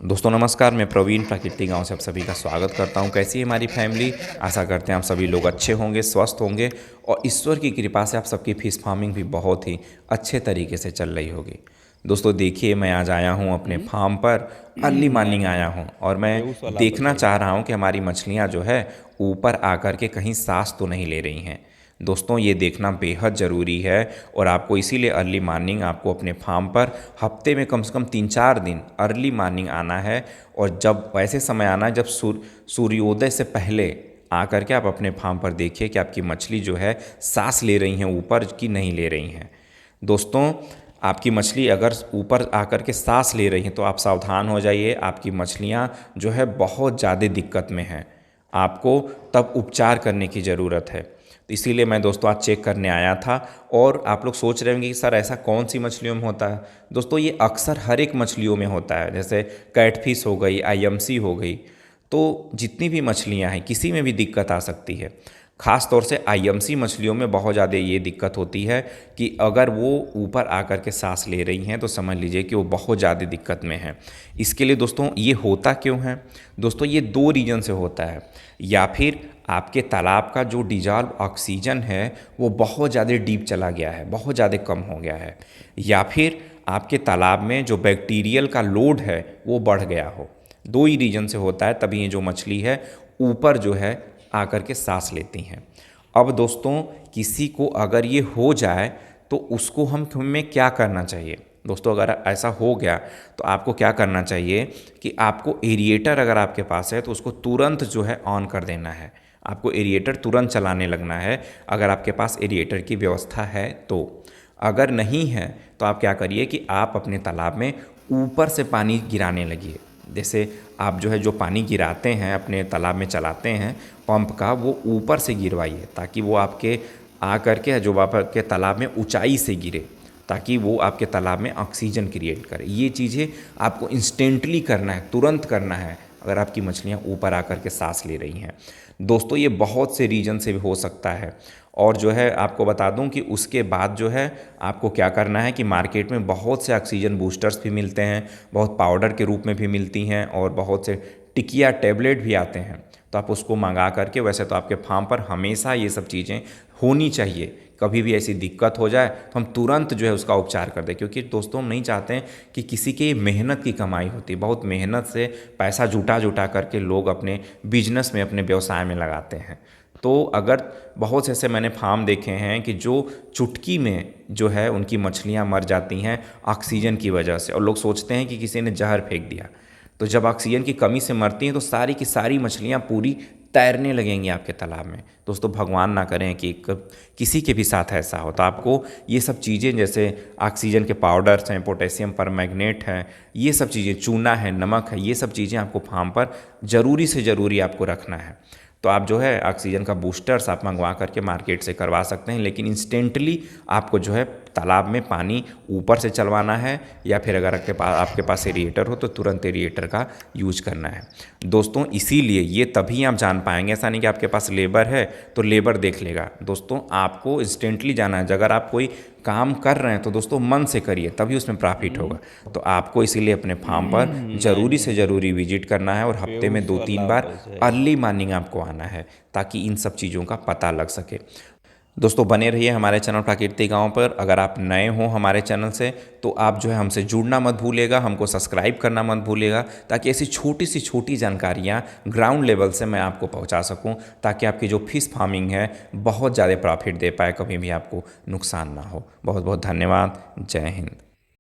दोस्तों नमस्कार, मैं प्रवीण प्राकृतिक गांव से आप सभी का स्वागत करता हूं। कैसी है हमारी फैमिली? आशा करते हैं आप सभी लोग अच्छे होंगे, स्वस्थ होंगे और ईश्वर की कृपा से आप सबकी फिश फार्मिंग भी बहुत ही अच्छे तरीके से चल रही होगी। दोस्तों देखिए, मैं आज आया हूं अपने फार्म पर, अर्ली मॉर्निंग आया हूं और मैं देखना चाह रहा हूं कि हमारी मछलियां जो है ऊपर आकर के कहीं सांस तो नहीं ले रही हैं। दोस्तों ये देखना बेहद ज़रूरी है और आपको इसीलिए अर्ली मॉर्निंग आपको अपने फार्म पर हफ्ते में कम से कम 3-4 दिन अर्ली मॉर्निंग आना है। और जब वैसे समय आना है जब सूर्योदय से पहले आकर के आप अपने फार्म पर देखिए कि आपकी मछली जो है सांस ले रही हैं ऊपर कि नहीं ले रही हैं। दोस्तों आपकी मछली अगर ऊपर आकर के सांस ले रही हैं तो आप सावधान हो जाइए, आपकी मछलियाँ जो है बहुत ज़्यादा दिक्कत में हैं, आपको तब उपचार करने की ज़रूरत है। तो इसीलिए मैं दोस्तों आज चेक करने आया था। और आप लोग सोच रहे होंगे कि सर ऐसा कौन सी मछलियों में होता है? दोस्तों ये अक्सर हर एक मछलियों में होता है, जैसे कैटफिश हो गई, आईएमसी हो गई, तो जितनी भी मछलियां हैं किसी में भी दिक्कत आ सकती है। ख़ास तौर से आईएमसी मछलियों में बहुत ज़्यादा ये दिक्कत होती है कि अगर वो ऊपर आकर के सांस ले रही हैं तो समझ लीजिए कि वो बहुत ज़्यादा दिक्कत में है। इसके लिए दोस्तों ये होता क्यों है? दोस्तों ये 2 रीज़न से होता है। या फिर आपके तालाब का जो डिजॉल्व ऑक्सीजन है वो बहुत ज़्यादा डीप चला गया है, बहुत ज़्यादा कम हो गया है, या फिर आपके तालाब में जो बैक्टीरियल का लोड है वो बढ़ गया हो। 2 ही रीज़न से होता है, तभी ये जो मछली है ऊपर जो है आकर के सांस लेती हैं। अब दोस्तों किसी को अगर ये हो जाए तो उसको हमें क्या करना चाहिए? दोस्तों अगर ऐसा हो गया तो आपको क्या करना चाहिए कि आपको एरिएटर अगर आपके पास है तो उसको तुरंत जो है ऑन कर देना है। आपको एरिएटर तुरंत चलाने लगना है अगर आपके पास एरिएटर की व्यवस्था है तो। अगर नहीं है तो आप क्या करिए कि आप अपने तालाब में ऊपर से पानी गिराने लगिए। जैसे आप जो है जो पानी गिराते हैं अपने तालाब में चलाते हैं पंप का, वो ऊपर से गिरवाइए ताकि वो आपके आकर के जो आपके तालाब में ऊंचाई से गिरे, ताकि वो आपके तालाब में ऑक्सीजन क्रिएट करे। ये चीज़ें आपको इंस्टेंटली करना है, तुरंत करना है अगर आपकी मछलियाँ ऊपर आकर के सांस ले रही हैं। दोस्तों ये बहुत से रीजन से भी हो सकता है। और जो है आपको बता दूं कि उसके बाद जो है आपको क्या करना है कि मार्केट में बहुत से ऑक्सीजन बूस्टर्स भी मिलते हैं, बहुत पाउडर के रूप में भी मिलती हैं और बहुत से टिकिया टैबलेट भी आते हैं। तो आप उसको मंगा करके, वैसे तो आपके फार्म पर हमेशा ये सब चीज़ें होनी चाहिए, कभी भी ऐसी दिक्कत हो जाए तो हम तुरंत जो है उसका उपचार कर दें। क्योंकि दोस्तों हम नहीं चाहते हैं कि किसी की मेहनत की कमाई होती है, बहुत मेहनत से पैसा जुटा जुटा करके लोग अपने बिजनेस में, अपने व्यवसाय में लगाते हैं। तो अगर बहुत से ऐसे मैंने फार्म देखे हैं कि जो चुटकी में जो है उनकी मछलियां मर जाती हैं ऑक्सीजन की वजह से, और लोग सोचते हैं कि किसी ने जहर फेंक दिया। तो जब ऑक्सीजन की कमी से मरती हैं तो सारी की सारी मछलियां पूरी तैरने लगेंगी आपके तालाब में। दोस्तों भगवान ना करें कि किसी के भी साथ ऐसा हो। तो आपको ये सब चीज़ें जैसे ऑक्सीजन के पाउडर्स हैं, पोटेशियम परमैंगनेट है, ये सब चीज़ें, चूना है, नमक है, ये सब चीज़ें आपको फार्म पर ज़रूरी से ज़रूरी आपको रखना है। तो आप जो है ऑक्सीजन का बूस्टर्स आप मंगवा करके मार्केट से करवा सकते हैं, लेकिन इंस्टेंटली आपको जो है तालाब में पानी ऊपर से चलवाना है, या फिर अगर आपके पास एरिएटर हो तो तुरंत एरिएटर का यूज करना है। दोस्तों इसीलिए ये तभी आप जान पाएंगे, ऐसा नहीं कि आपके पास लेबर है तो लेबर देख लेगा। दोस्तों आपको इंस्टेंटली जाना है। अगर आप कोई काम कर रहे हैं तो दोस्तों मन से करिए, तभी उसमें प्रॉफिट होगा। तो आपको इसीलिए अपने फार्म पर ज़रूरी से ज़रूरी विजिट करना है और हफ्ते में 2-3 बार अर्ली मॉर्निंग आपको आना है ताकि इन सब चीज़ों का पता लग सके। दोस्तों बने रहिए हमारे चैनल प्राकृतिक गांव पर। अगर आप नए हो हमारे चैनल से तो आप जो है हमसे जुड़ना मत भूलिएगा, हमको सब्सक्राइब करना मत भूलिएगा, ताकि ऐसी छोटी सी छोटी जानकारियां ग्राउंड लेवल से मैं आपको पहुंचा सकूं, ताकि आपकी जो फिश फार्मिंग है बहुत ज़्यादा प्रॉफिट दे पाए, कभी भी आपको नुकसान ना हो। बहुत बहुत धन्यवाद। जय हिंद।